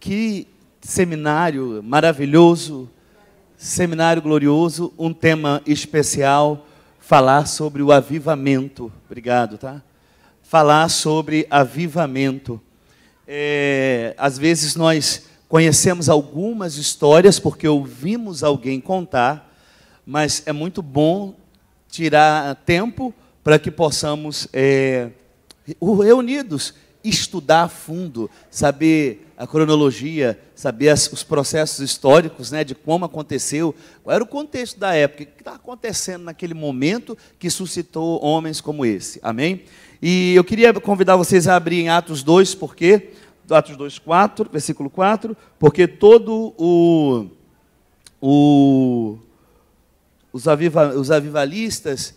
Que seminário maravilhoso, seminário glorioso, um tema especial, falar sobre o avivamento. Obrigado, tá? Falar sobre avivamento. Às vezes nós conhecemos algumas histórias porque ouvimos alguém contar, mas é muito bom tirar tempo para que possamos, reunidos, estudar a fundo, saber a cronologia, saber os processos históricos, né, de como aconteceu, qual era o contexto da época, o que está acontecendo naquele momento que suscitou homens como esse. Amém? E eu queria convidar vocês a abrir em Atos 2, porque Atos 2, 4, versículo 4, porque todo os avivalistas,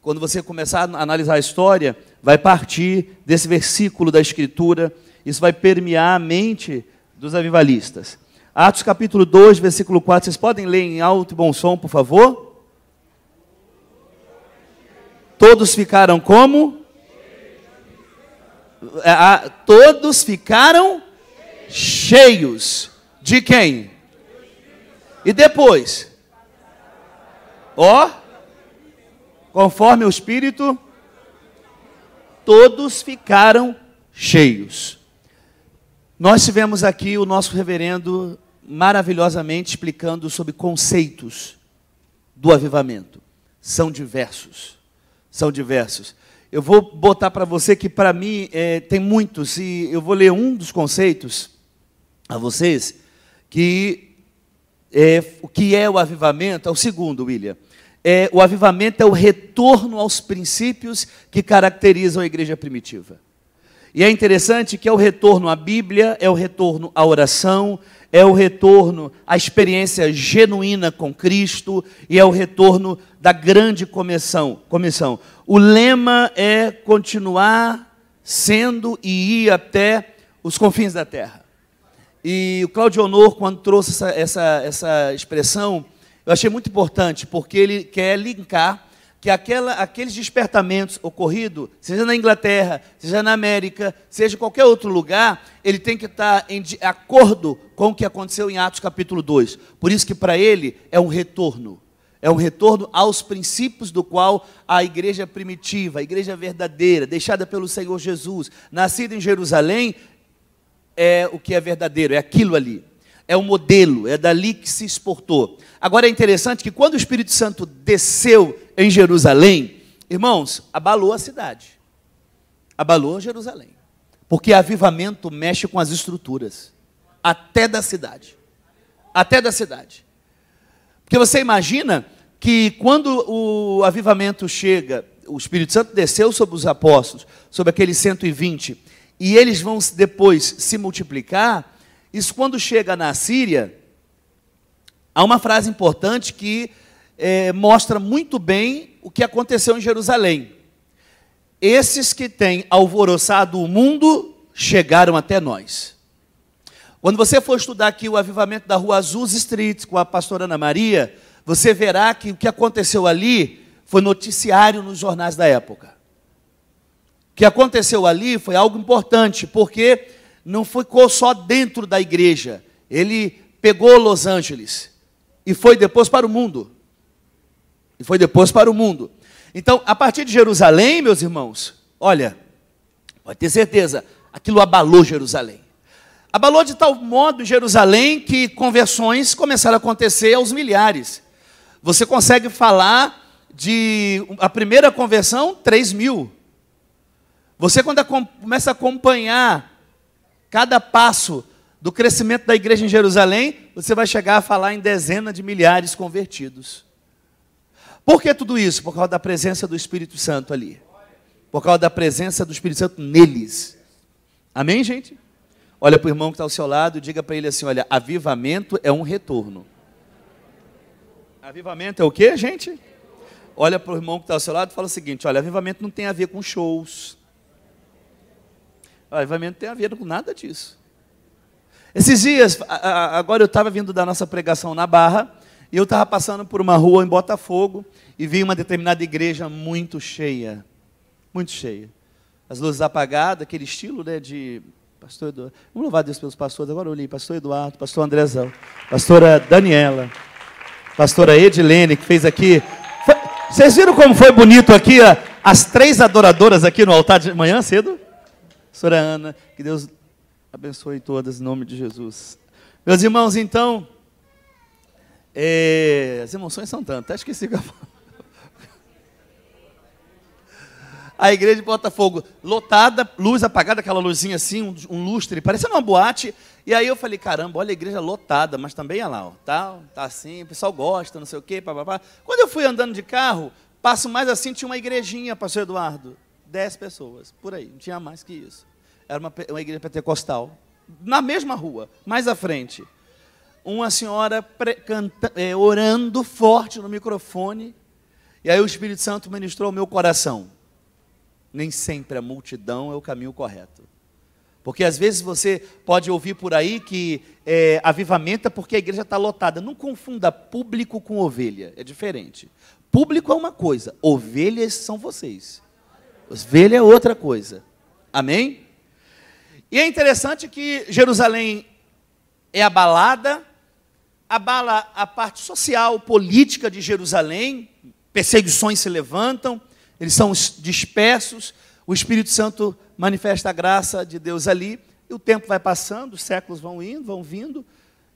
quando você começar a analisar a história, vai partir desse versículo da Escritura, isso vai permear a mente dos avivalistas. Atos capítulo 2, versículo 4, vocês podem ler em alto e bom som, por favor? Todos ficaram como? Todos ficaram cheios. De quem? E depois? Conforme o Espírito, todos ficaram cheios. Nós tivemos aqui o nosso reverendo maravilhosamente explicando sobre conceitos do avivamento. São diversos. São diversos. Eu vou botar para você que, para mim, tem muitos, e eu vou ler um dos conceitos a vocês, que o que é o avivamento, é o segundo, William. O avivamento é o retorno aos princípios que caracterizam a igreja primitiva. E é interessante que é o retorno à Bíblia, é o retorno à oração, é o retorno à experiência genuína com Cristo e é o retorno da grande comissão. O lema é continuar sendo e ir até os confins da terra. E o Claudio Honor, quando trouxe essa expressão, eu achei muito importante, porque ele quer linkar que aqueles despertamentos ocorridos, seja na Inglaterra, seja na América, seja em qualquer outro lugar, ele tem que estar em acordo com o que aconteceu em Atos capítulo 2. Por isso que para ele é um retorno aos princípios do qual a igreja primitiva, a igreja verdadeira, deixada pelo Senhor Jesus, nascida em Jerusalém, é o que é verdadeiro, é aquilo ali. É o modelo, é dali que se exportou. Agora é interessante que quando o Espírito Santo desceu em Jerusalém, irmãos, abalou a cidade. Abalou Jerusalém. Porque avivamento mexe com as estruturas. Até da cidade. Até da cidade. Porque você imagina que quando o avivamento chega, o Espírito Santo desceu sobre os apóstolos, sobre aqueles 120, e eles vão depois se multiplicar. Isso quando chega na Síria, há uma frase importante que mostra muito bem o que aconteceu em Jerusalém. Esses que têm alvoroçado o mundo, chegaram até nós. Quando você for estudar aqui o avivamento da rua Azusa Street, com a pastora Ana Maria, você verá que o que aconteceu ali foi noticiário nos jornais da época. O que aconteceu ali foi algo importante, porque não ficou só dentro da igreja. Ele pegou Los Angeles e foi depois para o mundo. Então, a partir de Jerusalém, meus irmãos, olha, pode ter certeza, aquilo abalou Jerusalém. Abalou de tal modo Jerusalém que conversões começaram a acontecer aos milhares. Você consegue falar de a primeira conversão, 3.000. Você quando começa a acompanhar cada passo do crescimento da igreja em Jerusalém, você vai chegar a falar em dezenas de milhares convertidos. Por que tudo isso? Por causa da presença do Espírito Santo ali. Por causa da presença do Espírito Santo neles. Amém, gente? Olha para o irmão que está ao seu lado e diga para ele assim, olha, avivamento é um retorno. Avivamento é o quê, gente? Olha para o irmão que está ao seu lado e fala o seguinte, olha, avivamento não tem a ver com shows. Avivamento não tem a ver com nada disso. Esses dias, agora eu estava vindo da nossa pregação na Barra, e eu estava passando por uma rua em Botafogo, e vi uma determinada igreja muito cheia. Muito cheia. As luzes apagadas, aquele estilo, né, pastor Eduardo. Vamos louvar a Deus pelos pastores. Agora eu olhei, pastor Eduardo, pastor Andrezão, pastora Daniela, pastora Edilene, que fez aqui. Vocês viram como foi bonito aqui, as 3 adoradoras aqui no altar de manhã cedo? Pastora Ana, que Deus abençoe todas, em nome de Jesus. Meus irmãos, então, as emoções são tantas, até esqueci o que eu falo. A igreja de Botafogo, lotada, luz apagada, aquela luzinha assim, um lustre, parecendo uma boate. E aí eu falei, caramba, olha a igreja lotada, mas também olha lá, ó, tá assim, o pessoal gosta, não sei o quê, papapá. Quando eu fui andando de carro, passo mais assim, tinha uma igrejinha, pastor Eduardo, 10 pessoas, por aí, não tinha mais que isso. Era uma igreja pentecostal, na mesma rua, mais à frente. Uma senhora orando forte no microfone, e aí o Espírito Santo ministrou ao meu coração. Nem sempre a multidão é o caminho correto. Porque às vezes você pode ouvir por aí que avivamento é porque a igreja está lotada. Não confunda público com ovelha, é diferente. Público é uma coisa, ovelhas são vocês. Ovelha é outra coisa. Amém? E é interessante que Jerusalém é abalada, abala a parte social, política de Jerusalém, perseguições se levantam, eles são dispersos, o Espírito Santo manifesta a graça de Deus ali, e o tempo vai passando, os séculos vão indo, vão vindo,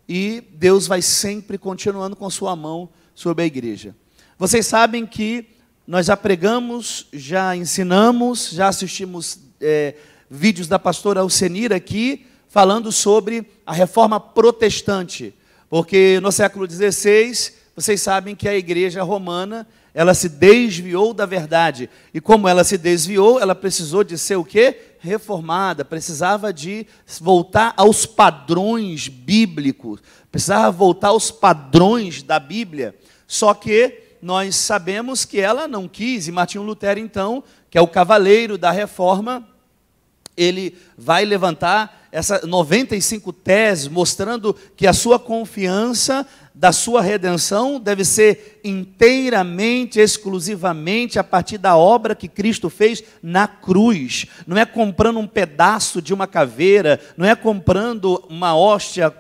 e Deus vai sempre continuando com sua mão sobre a igreja. Vocês sabem que nós já pregamos, já ensinamos, já assistimos vídeos da pastora Alcenira aqui, falando sobre a reforma protestante, porque no século XVI, vocês sabem que a igreja romana, ela se desviou da verdade. E como ela se desviou, ela precisou de ser o quê? Reformada. Precisava de voltar aos padrões bíblicos. Precisava voltar aos padrões da Bíblia. Só que nós sabemos que ela não quis. E Martinho Lutero, então, que é o cavaleiro da reforma, ele vai levantar essas 95 teses, mostrando que a sua confiança da sua redenção deve ser inteiramente, exclusivamente a partir da obra que Cristo fez na cruz. Não é comprando um pedaço de uma caveira, não é comprando uma hóstia,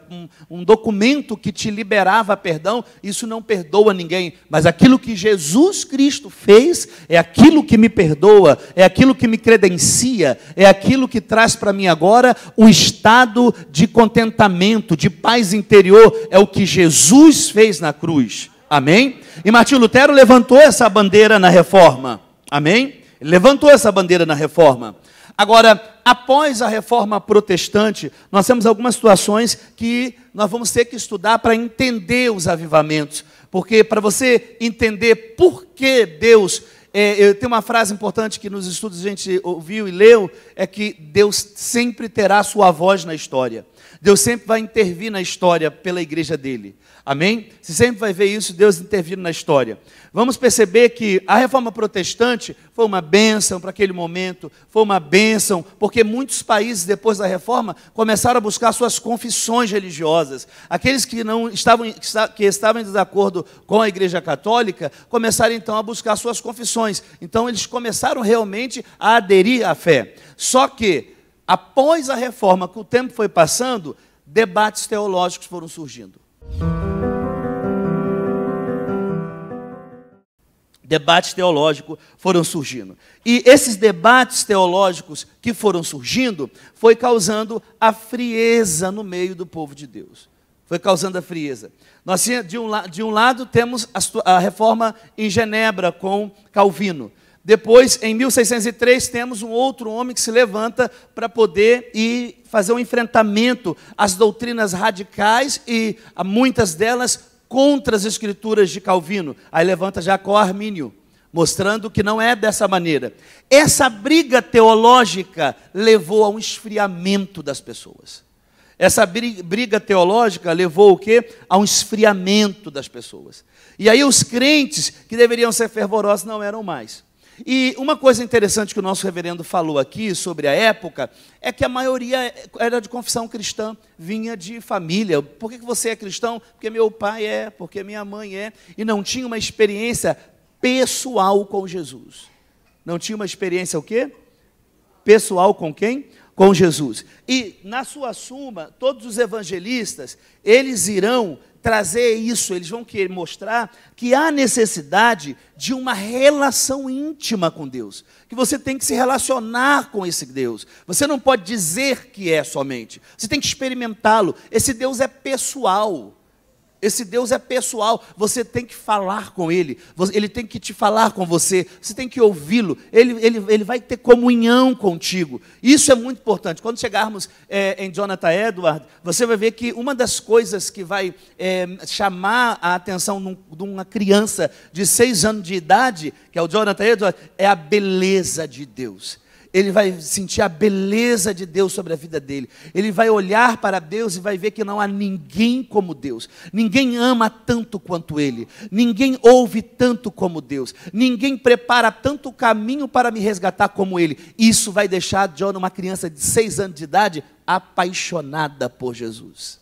um documento que te liberava perdão, isso não perdoa ninguém, mas aquilo que Jesus Cristo fez é aquilo que me perdoa, é aquilo que me credencia, é aquilo que traz para mim agora um estado de contentamento, de paz interior, é o que Jesus fez na cruz, amém? E Martinho Lutero levantou essa bandeira na reforma, amém? Ele levantou essa bandeira na reforma. Agora, após a reforma protestante, nós temos algumas situações que nós vamos ter que estudar para entender os avivamentos, porque para você entender por que Deus... tem uma frase importante que nos estudos a gente ouviu e leu, é que Deus sempre terá sua voz na história. Deus sempre vai intervir na história pela igreja dele. Amém? Você sempre vai ver isso, Deus intervindo na história. Vamos perceber que a reforma protestante foi uma bênção para aquele momento, foi uma bênção, porque muitos países depois da reforma começaram a buscar suas confissões religiosas. Aqueles que estavam em desacordo com a igreja católica, começaram então a buscar suas confissões. Então eles começaram realmente a aderir à fé. Só que, após a reforma, que o tempo foi passando, debates teológicos foram surgindo. Debates teológicos foram surgindo. E esses debates teológicos que foram surgindo, foi causando a frieza no meio do povo de Deus. Foi causando a frieza. Nós, de um lado, temos a reforma em Genebra, com Calvino. Depois, em 1603, temos um outro homem que se levanta para poder ir fazer um enfrentamento às doutrinas radicais e a muitas delas contra as escrituras de Calvino. Aí levanta Jacó Armínio, mostrando que não é dessa maneira. Essa briga teológica levou a um esfriamento das pessoas. Essa briga teológica levou o quê? A um esfriamento das pessoas. E aí os crentes que deveriam ser fervorosos não eram mais. E uma coisa interessante que o nosso reverendo falou aqui sobre a época é que a maioria era de confissão cristã, vinha de família. Por que você é cristão? Porque meu pai é, porque minha mãe é. E não tinha uma experiência pessoal com Jesus. Não tinha uma experiência o quê? Pessoal com quem? com Jesus. E na sua suma, todos os evangelistas, eles irão trazer isso, eles vão querer mostrar que há necessidade de uma relação íntima com Deus, que você tem que se relacionar com esse Deus. Você não pode dizer que é somente, você tem que experimentá-lo. Esse Deus é pessoal. Esse Deus é pessoal, você tem que falar com Ele, Ele tem que te falar com você, você tem que ouvi-lo, ele vai ter comunhão contigo. Isso é muito importante. Quando chegarmos em Jonathan Edwards, você vai ver que uma das coisas que vai chamar a atenção de uma criança de 6 anos de idade, que é o Jonathan Edwards, é a beleza de Deus. Ele vai sentir a beleza de Deus sobre a vida dele. Ele vai olhar para Deus e vai ver que não há ninguém como Deus. Ninguém ama tanto quanto Ele. Ninguém ouve tanto como Deus. Ninguém prepara tanto caminho para me resgatar como Ele. Isso vai deixar John, uma criança de 6 anos de idade, apaixonada por Jesus.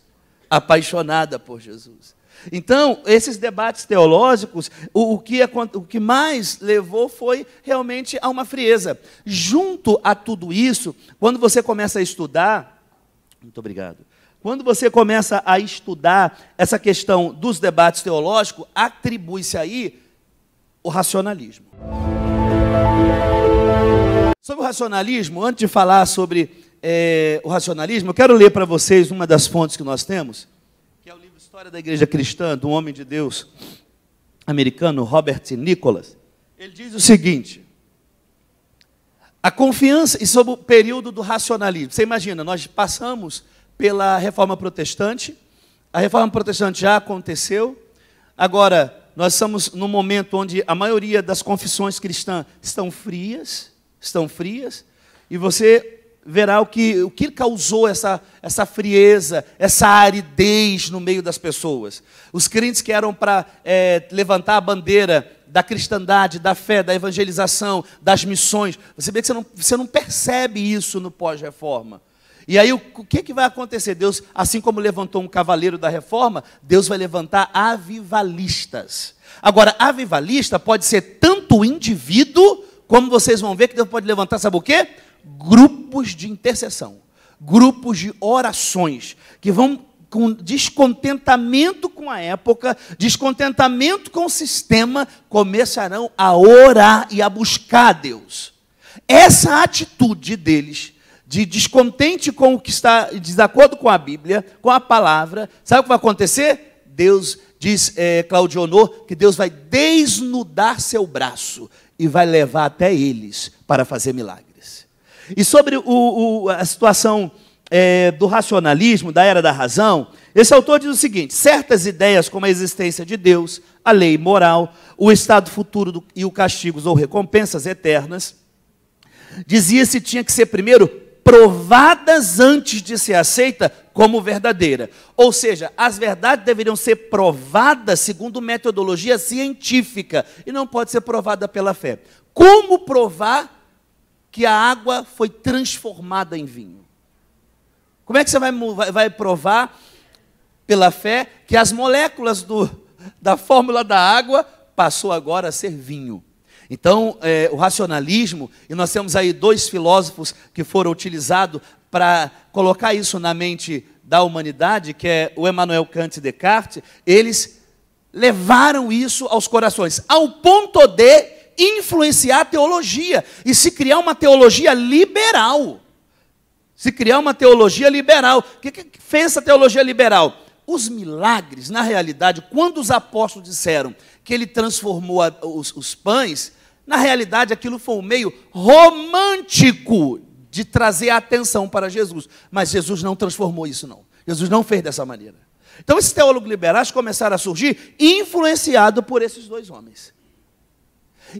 Apaixonada por Jesus. Então, esses debates teológicos, o que mais levou foi realmente a uma frieza. Junto a tudo isso, quando você começa a estudar, muito obrigado, quando você começa a estudar essa questão dos debates teológicos, atribui-se aí o racionalismo. Sobre o racionalismo, antes de falar sobre o racionalismo, eu quero ler para vocês uma das fontes que nós temos, que é o livro História da Igreja Cristã, de um homem de Deus americano, Robert Nicholas. Ele diz o seguinte: a confiança, e sobre o período do racionalismo. Você imagina, nós passamos pela Reforma Protestante, a Reforma Protestante já aconteceu, agora nós estamos num momento onde a maioria das confissões cristãs estão frias, e você verá o que causou essa frieza, essa aridez no meio das pessoas. Os crentes que eram para levantar a bandeira da cristandade, da fé, da evangelização, das missões, você vê que você não percebe isso no pós-reforma. E aí o que vai acontecer? Deus, assim como levantou um cavaleiro da reforma, Deus vai levantar avivalistas. Agora, avivalista pode ser tanto o indivíduo, como vocês vão ver que Deus pode levantar, sabe o quê? Grupos de intercessão, grupos de orações, que vão com descontentamento com a época, descontentamento com o sistema, começarão a orar e a buscar a Deus. Essa atitude deles, de descontente com o que está de desacordo com a Bíblia, com a palavra, sabe o que vai acontecer? Deus, diz Claudio Honor, que Deus vai desnudar seu braço e vai levar até eles para fazer milagres. E sobre a situação do racionalismo, da era da razão, esse autor diz o seguinte: certas ideias como a existência de Deus, a lei moral, o estado futuro e o castigos ou recompensas eternas, dizia-se tinha que ser primeiro provadas antes de ser aceita como verdadeira. Ou seja, as verdades deveriam ser provadas segundo metodologia científica e não pode ser provada pela fé. Como provar que a água foi transformada em vinho? Como é que você vai provar pela fé que as moléculas da fórmula da água passou agora a ser vinho? Então, o racionalismo, e nós temos aí 2 filósofos que foram utilizados para colocar isso na mente da humanidade, que é o Emmanuel Kant e Descartes, eles levaram isso aos corações, ao ponto de influenciar a teologia e se criar uma teologia liberal. Se criar uma teologia liberal. O que fez essa teologia liberal? Os milagres, na realidade, quando os apóstolos disseram que ele transformou os pães, na realidade aquilo foi um meio romântico de trazer a atenção para Jesus. Mas Jesus não transformou isso, não. Jesus não fez dessa maneira. Então esses teólogos liberais começaram a surgir influenciados por esses 2 homens.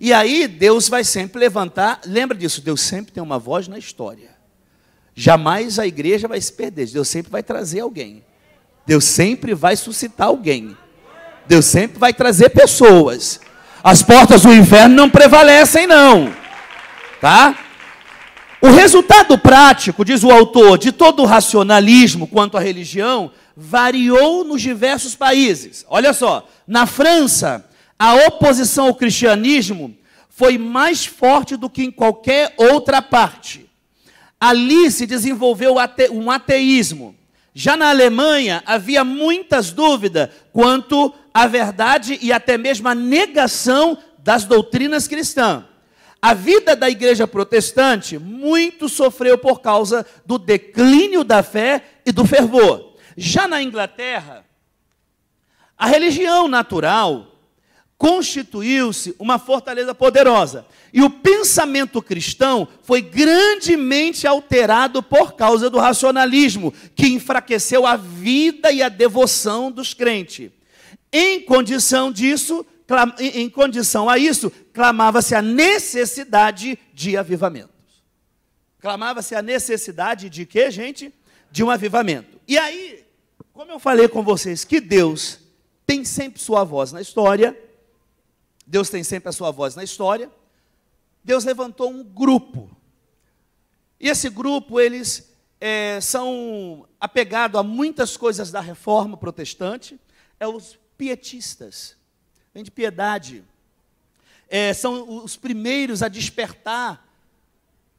E aí Deus vai sempre levantar, lembra disso, Deus sempre tem uma voz na história. Jamais a igreja vai se perder, Deus sempre vai trazer alguém. Deus sempre vai suscitar alguém. Deus sempre vai trazer pessoas. As portas do inferno não prevalecem, não. Tá? O resultado prático, diz o autor, de todo o racionalismo quanto à religião, variou nos diversos países. Olha só, na França, a oposição ao cristianismo foi mais forte do que em qualquer outra parte. Ali se desenvolveu um ateísmo. Já na Alemanha, havia muitas dúvidas quanto à verdade e até mesmo à negação das doutrinas cristãs. A vida da igreja protestante muito sofreu por causa do declínio da fé e do fervor. Já na Inglaterra, a religião natural constituiu-se uma fortaleza poderosa. E o pensamento cristão foi grandemente alterado por causa do racionalismo, que enfraqueceu a vida e a devoção dos crentes. Em condição a isso, clamava-se a necessidade de avivamentos. Clamava-se a necessidade de quê, gente? De um avivamento. E aí, como eu falei com vocês, que Deus tem sempre sua voz na história, Deus tem sempre a sua voz na história, Deus levantou um grupo. E esse grupo, eles são apegados a muitas coisas da reforma protestante, os pietistas, vem de piedade. São os primeiros a despertar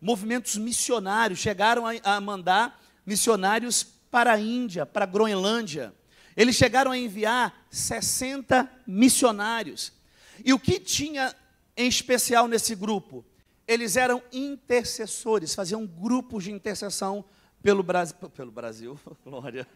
movimentos missionários, chegaram a mandar missionários para a Índia, para a Groenlândia. Eles chegaram a enviar 60 missionários. E o que tinha em especial nesse grupo? Eles eram intercessores, faziam grupos de intercessão pelo Brasil, glória.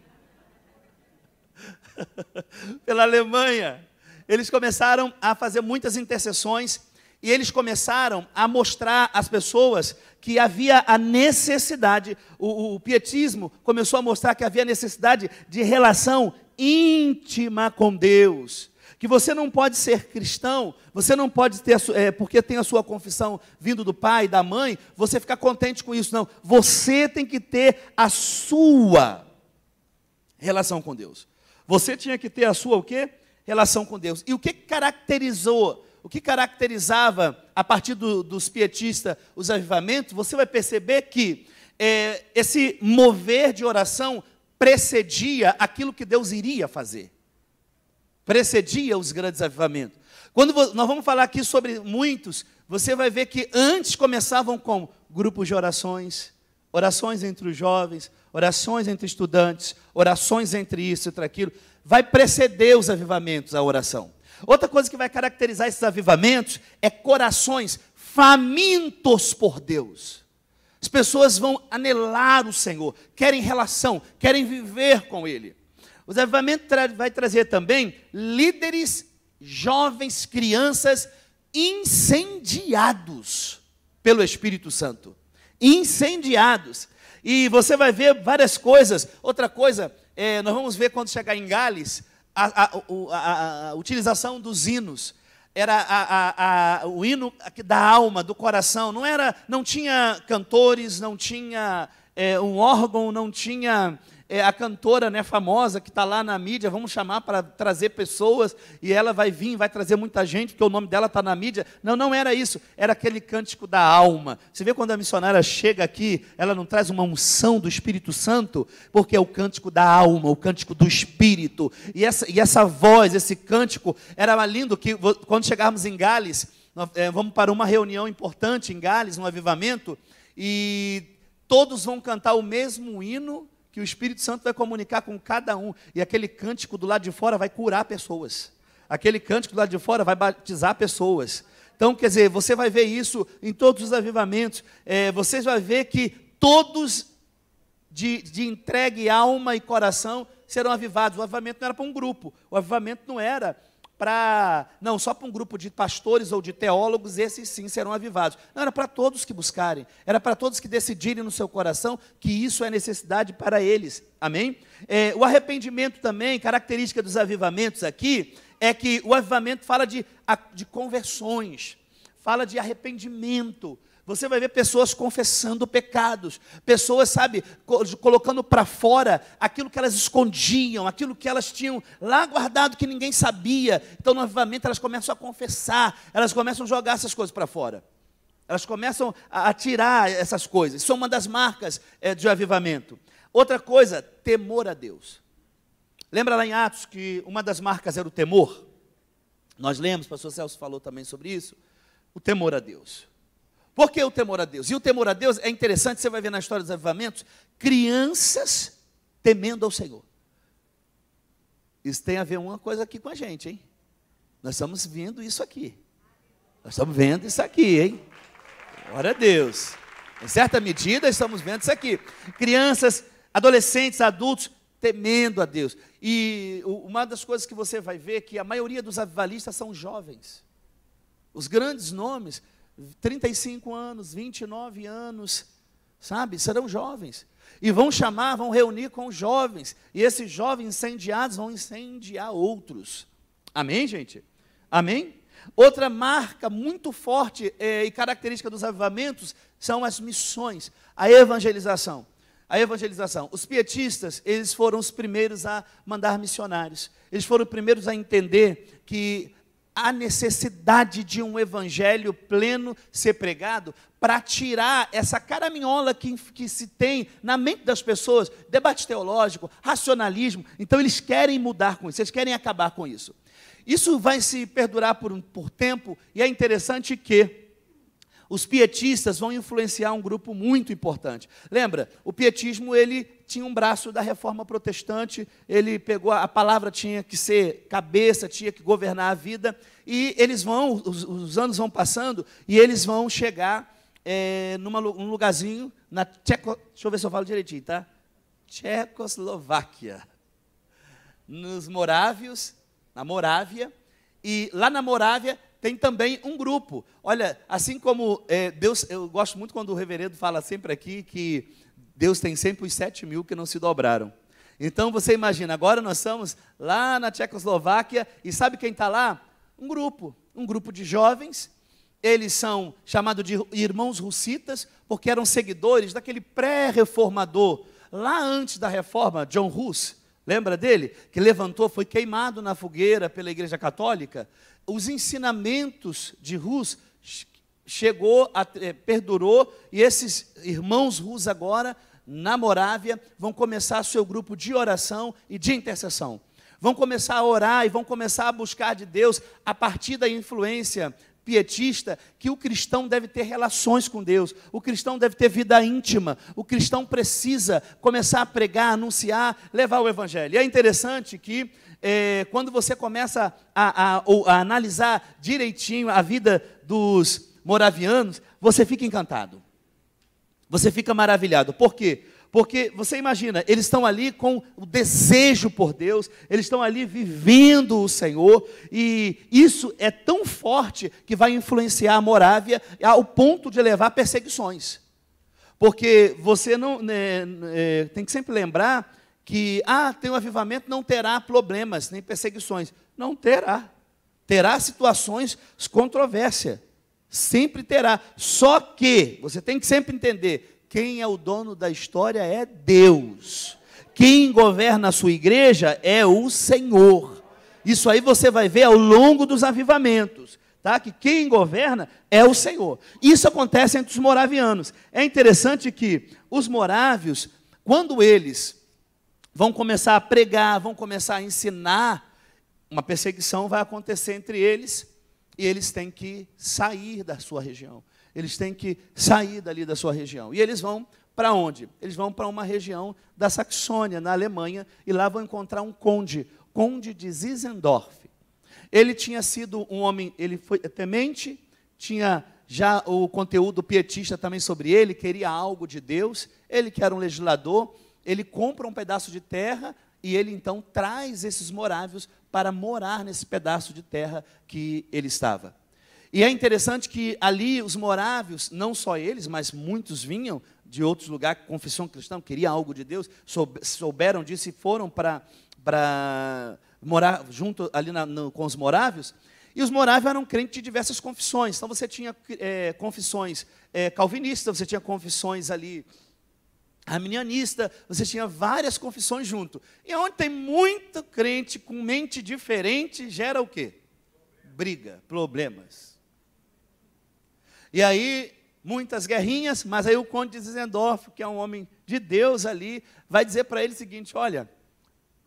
Pela Alemanha. Eles começaram a fazer muitas intercessões e eles começaram a mostrar às pessoas que havia a necessidade, o pietismo começou a mostrar que havia necessidade de relação íntima com Deus. Que você não pode ser cristão, você não pode ter, porque tem a sua confissão vindo do pai, da mãe, você ficar contente com isso, não. Você tem que ter a sua relação com Deus. Você tinha que ter a sua o quê? Relação com Deus. E o que caracterizava a partir dos pietistas os avivamentos, você vai perceber que esse mover de oração precedia aquilo que Deus iria fazer. Precedia os grandes avivamentos. Quando nós vamos falar aqui sobre muitos, você vai ver que antes começavam com grupos de orações, orações entre os jovens, orações entre estudantes, orações entre isso e entre aquilo. Vai preceder os avivamentos, a oração. Outra coisa que vai caracterizar esses avivamentos é corações famintos por Deus. As pessoas vão anelar o Senhor, querem relação, querem viver com Ele. Os avivamentos vai trazer também líderes, jovens, crianças incendiados pelo Espírito Santo. Incendiados. E você vai ver várias coisas. Outra coisa, nós vamos ver quando chegar em Gales, a utilização dos hinos. Era o hino da alma, do coração. Não tinha cantores, não tinha um órgão, não tinha a cantora, né, famosa que está lá na mídia, vamos chamar para trazer pessoas, e ela vai vir, vai trazer muita gente, porque o nome dela está na mídia. Não era isso, era aquele cântico da alma. Você vê quando a missionária chega aqui, ela não traz uma unção do Espírito Santo, porque é o cântico da alma, o cântico do Espírito, e essa voz, esse cântico, era lindo, que quando chegarmos em Gales, vamos para uma reunião importante em Gales, um avivamento, e todos vão cantar o mesmo hino, que o Espírito Santo vai comunicar com cada um, e aquele cântico do lado de fora vai curar pessoas, aquele cântico do lado de fora vai batizar pessoas. Então, quer dizer, você vai ver isso em todos os avivamentos, você vai ver que todos de entregue alma e coração serão avivados. O avivamento não era para um grupo, o avivamento não era só para um grupo de pastores ou de teólogos, esses sim serão avivados. Não, era para todos que buscarem, era para todos que decidirem no seu coração que isso é necessidade para eles, amém? O arrependimento também, característica dos avivamentos aqui, é que o avivamento fala de conversões, fala de arrependimento. Você vai ver pessoas confessando pecados, pessoas, colocando para fora aquilo que elas escondiam, aquilo que elas tinham lá guardado que ninguém sabia. Então, no avivamento, elas começam a confessar, elas começam a jogar essas coisas para fora. Elas começam a tirar essas coisas. Isso é uma das marcas de avivamento. Outra coisa, temor a Deus. Lembra lá em Atos que uma das marcas era o temor? Nós lemos, o pastor Celso falou também sobre isso. O temor a Deus. Por que o temor a Deus? E o temor a Deus é interessante, você vai ver na história dos avivamentos, crianças temendo ao Senhor. Isso tem a ver uma coisa aqui com a gente, hein? Nós estamos vendo isso aqui. Nós estamos vendo isso aqui, hein? Glória a Deus. Em certa medida, estamos vendo isso aqui. Crianças, adolescentes, adultos, temendo a Deus. E uma das coisas que você vai ver é que a maioria dos avivalistas são jovens. Os grandes nomes, 35 anos, 29 anos, sabe? Serão jovens. E vão chamar, vão reunir com os jovens. E esses jovens incendiados vão incendiar outros. Amém, gente? Amém? Outra marca muito forte e característica dos avivamentos são as missões, a evangelização. A evangelização. Os pietistas, eles foram os primeiros a mandar missionários. Eles foram os primeiros a entender que há necessidade de um evangelho pleno ser pregado para tirar essa caraminhola que se tem na mente das pessoas, debate teológico, racionalismo. Então eles querem mudar com isso, eles querem acabar com isso. Isso vai se perdurar por tempo, e é interessante que os pietistas vão influenciar um grupo muito importante. Lembra, o pietismo, ele tinha um braço da reforma protestante, ele pegou, a palavra tinha que ser cabeça, tinha que governar a vida, e eles vão, os anos vão passando, e eles vão chegar num lugarzinho, deixa eu ver se eu falo direitinho, tá? Tchecoslováquia, nos Morávios, na Morávia, e lá na Morávia tem também um grupo. Olha, assim como Deus, eu gosto muito quando o reverendo fala sempre aqui que Deus tem sempre os 7.000 que não se dobraram. Então você imagina, agora nós estamos lá na Tchecoslováquia, e sabe quem está lá? Um grupo de jovens. Eles são chamados de irmãos russitas, porque eram seguidores daquele pré-reformador, lá antes da reforma, John Hus. Lembra dele? Que levantou, foi queimado na fogueira pela Igreja Católica. Os ensinamentos de Hus perdurou, e esses irmãos Hus agora, na Morávia, vão começar seu grupo de oração e de intercessão. Vão começar a orar e vão começar a buscar de Deus, a partir da influência pietista, que o cristão deve ter relações com Deus, o cristão deve ter vida íntima, o cristão precisa começar a pregar, anunciar, levar o evangelho. E é interessante que quando você começa a analisar direitinho a vida dos moravianos, você fica encantado, você fica maravilhado. Por quê? Porque você imagina, eles estão ali com o desejo por Deus, eles estão ali vivendo o Senhor, e isso é tão forte que vai influenciar a Morávia ao ponto de levar perseguições. Porque você não tem que sempre lembrar que tem um avivamento, não terá problemas, nem perseguições. Não terá. Terá situações de controvérsia. Sempre terá. Só que você tem que sempre entender, quem é o dono da história é Deus. Quem governa a sua igreja é o Senhor. Isso aí você vai ver ao longo dos avivamentos, tá? Que quem governa é o Senhor. Isso acontece entre os moravianos. É interessante que os morávios, quando eles vão começar a pregar, vão começar a ensinar, uma perseguição vai acontecer entre eles, e eles têm que sair da sua região. Eles têm que sair dali da sua região. E eles vão para onde? Eles vão para uma região da Saxônia, na Alemanha, e lá vão encontrar um conde de Zinzendorf. Ele tinha sido um homem, ele foi temente, tinha já o conteúdo pietista também sobre ele, queria algo de Deus, ele que era um legislador, ele compra um pedaço de terra, e ele então traz esses morávios para morar nesse pedaço de terra que ele estava. E é interessante que ali os morávios, não só eles, mas muitos vinham de outros lugares, confissão cristã, queriam algo de Deus, souberam disso e foram para morar junto ali com os morávios. E os morávios eram crentes de diversas confissões. Então você tinha confissões calvinistas, você tinha confissões ali arminianista, você tinha várias confissões junto. E onde tem muito crente com mente diferente, gera o quê? Briga, problemas. E aí, muitas guerrinhas, mas aí o conde de Zinzendorf, que é um homem de Deus ali, vai dizer para ele o seguinte: olha,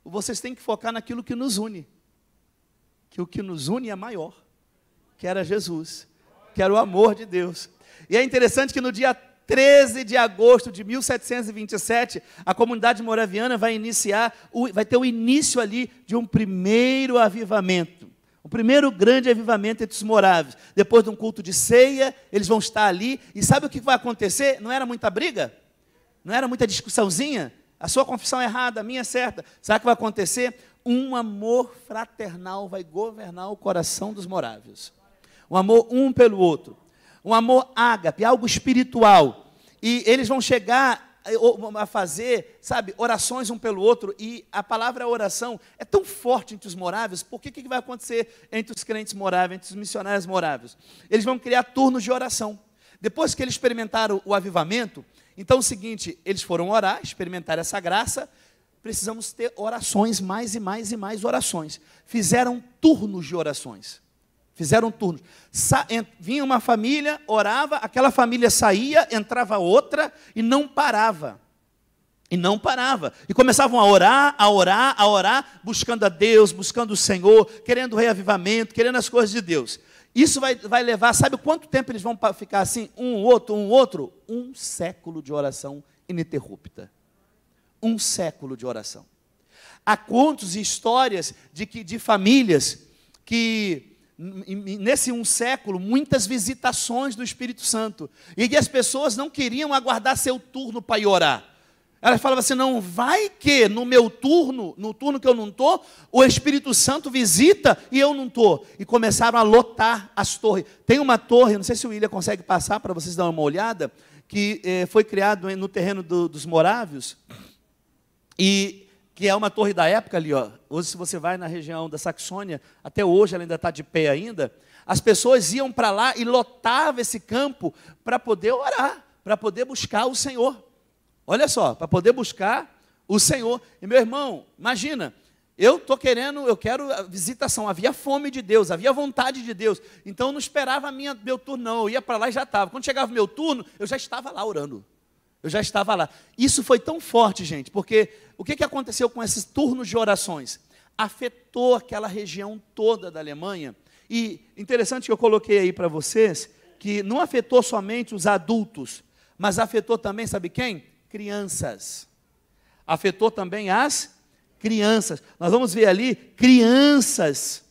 vocês têm que focar naquilo que nos une, que o que nos une é maior, que era Jesus, que era o amor de Deus. E é interessante que no dia 13 de agosto de 1727, a comunidade moraviana vai ter o início ali de um primeiro avivamento. O primeiro grande avivamento entre os moráveis. Depois de um culto de ceia, eles vão estar ali. E sabe o que vai acontecer? Não era muita briga? Não era muita discussãozinha? A sua confissão é errada, a minha é certa. Sabe o que vai acontecer? Um amor fraternal vai governar o coração dos moráveis. Um amor um pelo outro. Um amor ágape, algo espiritual. E eles vão chegar a fazer, sabe, orações um pelo outro. E a palavra oração é tão forte entre os moráveis, porque o que vai acontecer entre os crentes moráveis, entre os missionários moráveis? Eles vão criar turnos de oração. Depois que eles experimentaram o avivamento, então é o seguinte, eles foram orar, experimentar essa graça, precisamos ter orações, mais e mais e mais orações. Fizeram turnos de orações. Fizeram turnos. Vinha uma família, orava, aquela família saía, entrava outra e não parava. E não parava. E começavam a orar, buscando a Deus, buscando o Senhor, querendo o reavivamento, querendo as coisas de Deus. Isso vai levar, sabe quanto tempo eles vão ficar assim, um outro? Um século de oração ininterrupta. Um século de oração. Há contos e histórias de famílias que, nesse um século, muitas visitações do Espírito Santo, e que as pessoas não queriam aguardar seu turno para ir orar. Elas falavam assim, não, vai que no meu turno, no turno que eu não estou, o Espírito Santo visita e eu não estou. E começaram a lotar as torres. Tem uma torre, não sei se o William consegue passar para vocês darem uma olhada, que foi criado no terreno dos morávios, e que é uma torre da época ali, ó. Hoje, se você vai na região da Saxônia, até hoje ela ainda está de pé ainda, as pessoas iam para lá e lotavam esse campo para poder orar, para poder buscar o Senhor. Olha só, para poder buscar o Senhor. E meu irmão, imagina, eu quero a visitação, havia fome de Deus, havia vontade de Deus, então eu não esperava meu turno não, eu ia para lá e já estava. Quando chegava o meu turno, eu já estava lá orando. Eu já estava lá. Isso foi tão forte, gente, porque o que aconteceu com esses turnos de orações? Afetou aquela região toda da Alemanha. E interessante que eu coloquei aí para vocês, que não afetou somente os adultos, mas afetou também, sabe quem? Crianças. Afetou também as crianças. Nós vamos ver ali crianças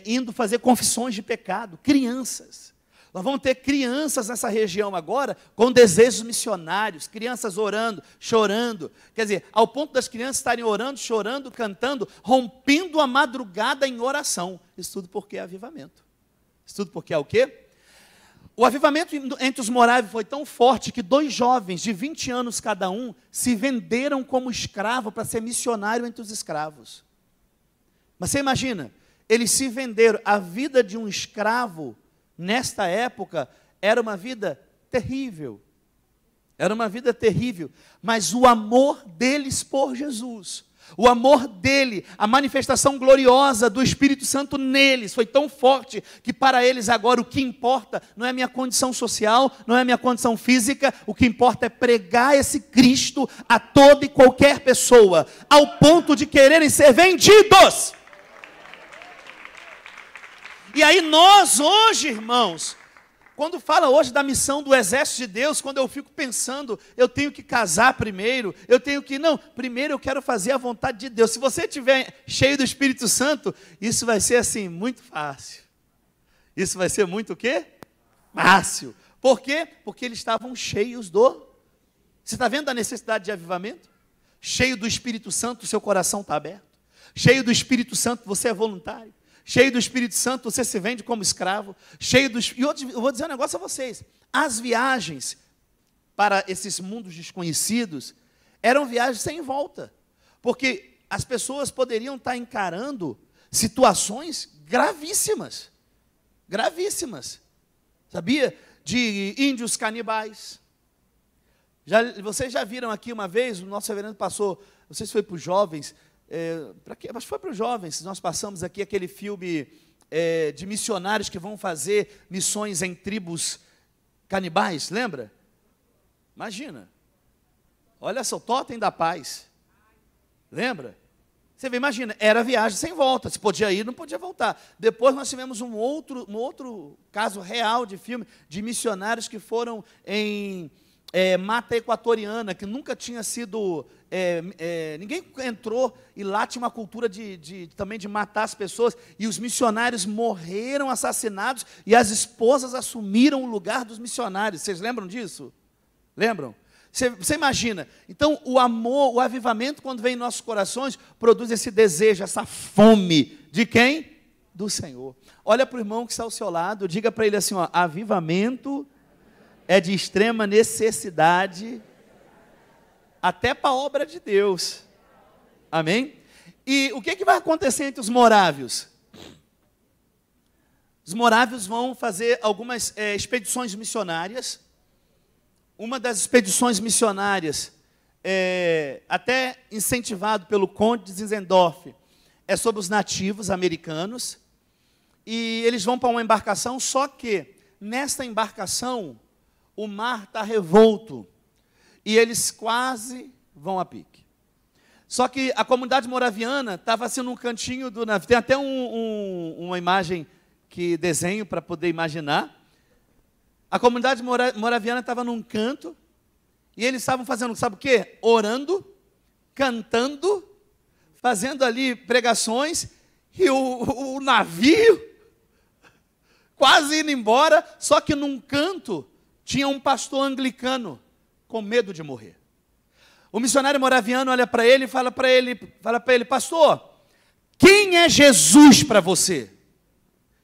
indo fazer confissões de pecado. Crianças. Nós vamos ter crianças nessa região agora, com desejos missionários, crianças orando, chorando. Quer dizer, ao ponto das crianças estarem orando, chorando, cantando, rompendo a madrugada em oração. Isso tudo porque é avivamento. Isso tudo porque é o quê? O avivamento entre os moráveis foi tão forte que 2 jovens de 20 anos cada um se venderam como escravo para ser missionário entre os escravos. Mas você imagina, eles se venderam. A vida de um escravo nesta época era uma vida terrível. Era uma vida terrível. Mas o amor deles por Jesus, o amor dele, a manifestação gloriosa do Espírito Santo neles foi tão forte que para eles agora o que importa não é a minha condição social, não é a minha condição física, o que importa é pregar esse Cristo a toda e qualquer pessoa, ao ponto de quererem ser vendidos. E aí nós hoje, irmãos, quando fala hoje da missão do exército de Deus, quando eu fico pensando, eu tenho que casar primeiro, primeiro eu quero fazer a vontade de Deus. Se você estiver cheio do Espírito Santo, isso vai ser assim, muito fácil. Isso vai ser muito o quê? Fácil. Por quê? Porque eles estavam cheios Você está vendo a necessidade de avivamento? Cheio do Espírito Santo, o seu coração está aberto. Cheio do Espírito Santo, você é voluntário. Cheio do Espírito Santo, você se vende como escravo. E eu vou dizer um negócio a vocês. As viagens para esses mundos desconhecidos eram viagens sem volta. Porque as pessoas poderiam estar encarando situações gravíssimas. Gravíssimas. Sabia? De índios canibais. Vocês já viram aqui uma vez, o nosso reverendo passou, não sei se foi para os jovens, mas foi para os jovens, nós passamos aqui aquele filme de missionários que vão fazer missões em tribos canibais, lembra? Imagina, olha só, o Totem da Paz, lembra? Você vê, imagina, era viagem sem volta. Se podia ir, não podia voltar. Depois nós tivemos um outro caso real de filme, de missionários que foram em Mata Equatoriana, que nunca tinha sido... ninguém entrou, e lá tinha uma cultura também de matar as pessoas, e os missionários morreram assassinados, e as esposas assumiram o lugar dos missionários. Vocês lembram disso? Lembram? Você imagina, então o amor, o avivamento, quando vem em nossos corações, produz esse desejo, essa fome, de quem? Do Senhor. Olha para o irmão que está ao seu lado, diga para ele assim, ó, avivamento é de extrema necessidade, até para a obra de Deus, amém? E o que vai acontecer entre os morávios? Os morávios vão fazer algumas expedições missionárias. Uma das expedições missionárias, até incentivado pelo Conde de Zinzendorf, é sobre os nativos americanos, e eles vão para uma embarcação, só que nesta embarcação o mar está revolto, e eles quase vão a pique. Só que a comunidade moraviana estava assim num cantinho do navio, tem até uma imagem que desenho para poder imaginar. A comunidade moraviana estava num canto, e eles estavam fazendo, sabe o quê? Orando, cantando, fazendo ali pregações, e o navio quase indo embora, só que num canto tinha um pastor anglicano com medo de morrer. O missionário moraviano olha para ele e fala para ele, pastor, quem é Jesus para você?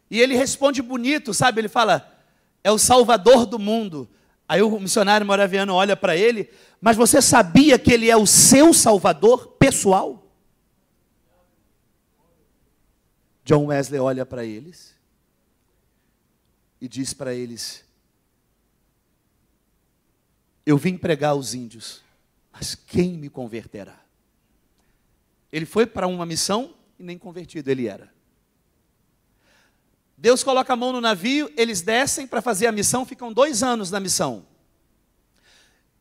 E ele responde bonito, sabe? Ele fala, é o Salvador do mundo. Aí o missionário moraviano olha para ele, mas você sabia que ele é o seu Salvador pessoal? John Wesley olha para eles e diz para eles, eu vim pregar aos índios, mas quem me converterá? Ele foi para uma missão e nem convertido ele era. Deus coloca a mão no navio, eles descem para fazer a missão, ficam 2 anos na missão.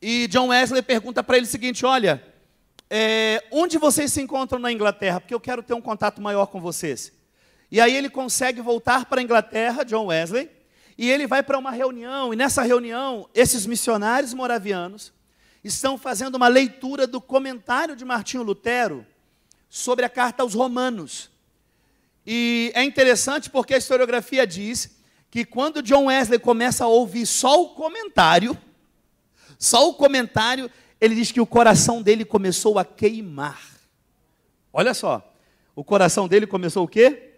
E John Wesley pergunta para ele o seguinte, olha, onde vocês se encontram na Inglaterra? Porque eu quero ter um contato maior com vocês. E aí ele consegue voltar para a Inglaterra, John Wesley, e ele vai para uma reunião, e nessa reunião, esses missionários moravianos estão fazendo uma leitura do comentário de Martinho Lutero sobre a carta aos Romanos. E é interessante porque a historiografia diz que quando John Wesley começa a ouvir só o comentário, ele diz que o coração dele começou a queimar. Olha só, o coração dele começou o quê?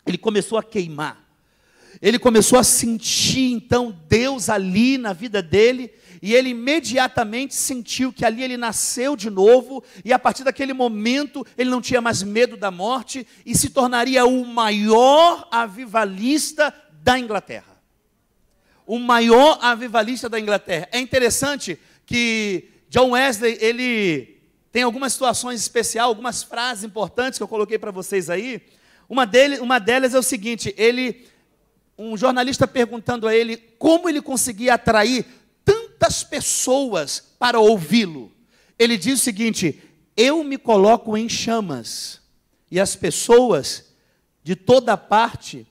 Ele começou a queimar. Ele começou a sentir, então, Deus ali na vida dele, e ele imediatamente sentiu que ali ele nasceu de novo, e a partir daquele momento, ele não tinha mais medo da morte, e se tornaria o maior avivalista da Inglaterra. O maior avivalista da Inglaterra. É interessante que John Wesley, ele tem algumas situações especiais, algumas frases importantes que eu coloquei para vocês aí. Uma delas é o seguinte, um jornalista perguntando a ele como ele conseguia atrair tantas pessoas para ouvi-lo. Ele diz o seguinte, eu me coloco em chamas, e as pessoas de toda parte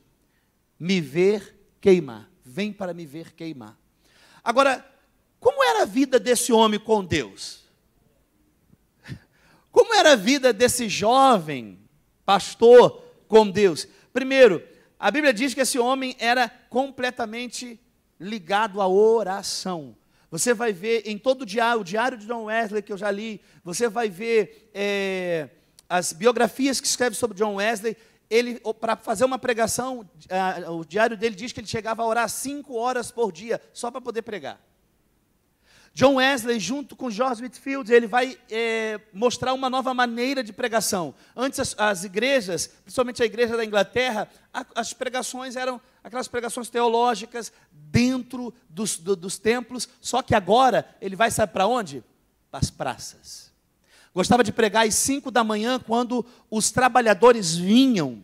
me ver queimar, vêm para me ver queimar. Agora, como era a vida desse homem com Deus? Como era a vida desse jovem pastor com Deus? Primeiro, a Bíblia diz que esse homem era completamente ligado à oração. Você vai ver em todo o diário de John Wesley que eu já li, você vai ver as biografias que escreve sobre John Wesley. Ele, para fazer uma pregação, o diário dele diz que ele chegava a orar 5 horas por dia, só para poder pregar. John Wesley, junto com George Whitefield, ele vai mostrar uma nova maneira de pregação. Antes, as igrejas, principalmente a igreja da Inglaterra, as pregações eram aquelas pregações teológicas dentro dos templos, só que agora ele vai, sabe para onde? Para as praças. Gostava de pregar às 5 da manhã, quando os trabalhadores vinham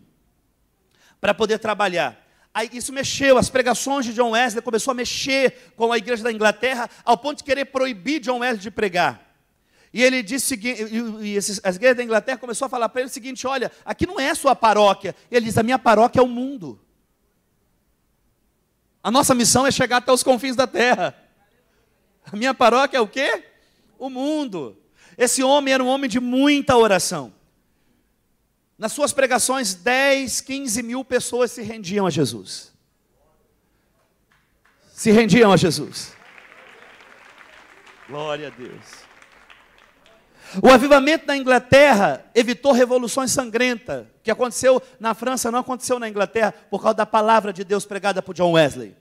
para poder trabalhar. Aí isso mexeu, as pregações de John Wesley começou a mexer com a igreja da Inglaterra, ao ponto de querer proibir John Wesley de pregar. E ele disse o seguinte, as igrejas da Inglaterra começou a falar para ele o seguinte: olha, aqui não é a sua paróquia. E ele diz: a minha paróquia é o mundo. A nossa missão é chegar até os confins da terra. A minha paróquia é o quê? O mundo. Esse homem era um homem de muita oração. Nas suas pregações, 10, 15 mil pessoas se rendiam a Jesus. Se rendiam a Jesus. Glória a Deus. O avivamento na Inglaterra evitou revoluções sangrentas. O que aconteceu na França não aconteceu na Inglaterra por causa da palavra de Deus pregada por John Wesley.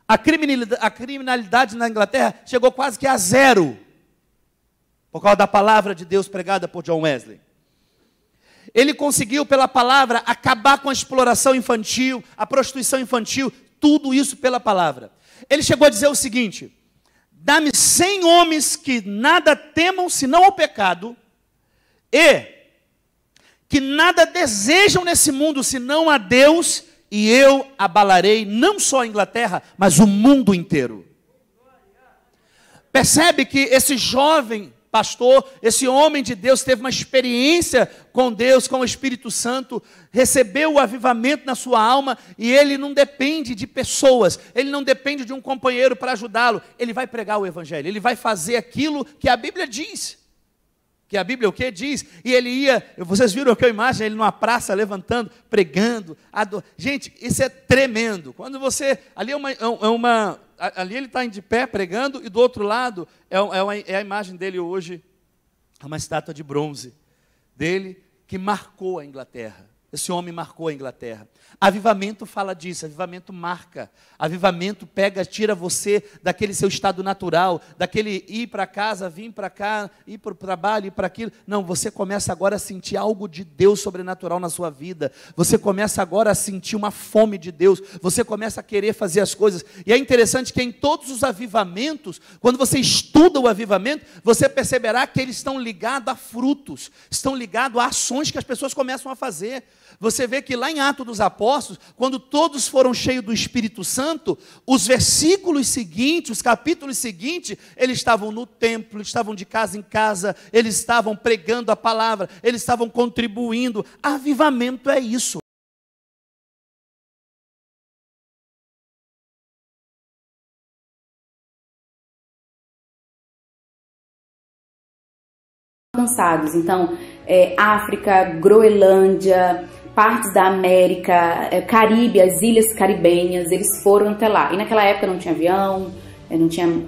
A criminalidade na Inglaterra chegou quase que a zero por causa da palavra de Deus pregada por John Wesley. Ele conseguiu, pela palavra, acabar com a exploração infantil, a prostituição infantil, tudo isso pela palavra. Ele chegou a dizer o seguinte: dá-me 100 homens que nada temam senão ao pecado, e que nada desejam nesse mundo senão a Deus, e eu abalarei não só a Inglaterra, mas o mundo inteiro. Percebe que esse jovem pastor, esse homem de Deus, teve uma experiência com Deus, com o Espírito Santo, recebeu o avivamento na sua alma, e ele não depende de pessoas, ele não depende de um companheiro para ajudá-lo, ele vai pregar o Evangelho, ele vai fazer aquilo que a Bíblia diz. Que a Bíblia o que diz? E ele ia, vocês viram que a imagem, ele numa praça levantando, pregando, gente, isso é tremendo. Quando você, ali ali ele está de pé pregando, e do outro lado é a imagem dele hoje, é uma estátua de bronze dele que marcou a Inglaterra. Esse homem marcou a Inglaterra. Avivamento fala disso, avivamento marca. Avivamento pega, tira você daquele seu estado natural, daquele ir para casa, vir para cá, ir para o trabalho, ir para aquilo. Não, você começa agora a sentir algo de Deus sobrenatural na sua vida. Você começa agora a sentir uma fome de Deus. Você começa a querer fazer as coisas. E é interessante que em todos os avivamentos, quando você estuda o avivamento, você perceberá que eles estão ligados a frutos, estão ligados a ações que as pessoas começam a fazer. Você vê que lá em Atos dos Apóstolos, quando todos foram cheios do Espírito Santo, os versículos seguintes, os capítulos seguintes, eles estavam no templo, eles estavam de casa em casa, eles estavam pregando a palavra, eles estavam contribuindo. Avivamento é isso. Avançados, então, África, Groenlândia, partes da América, Caribe, as ilhas caribenhas, eles foram até lá. E naquela época não tinha avião, não tinha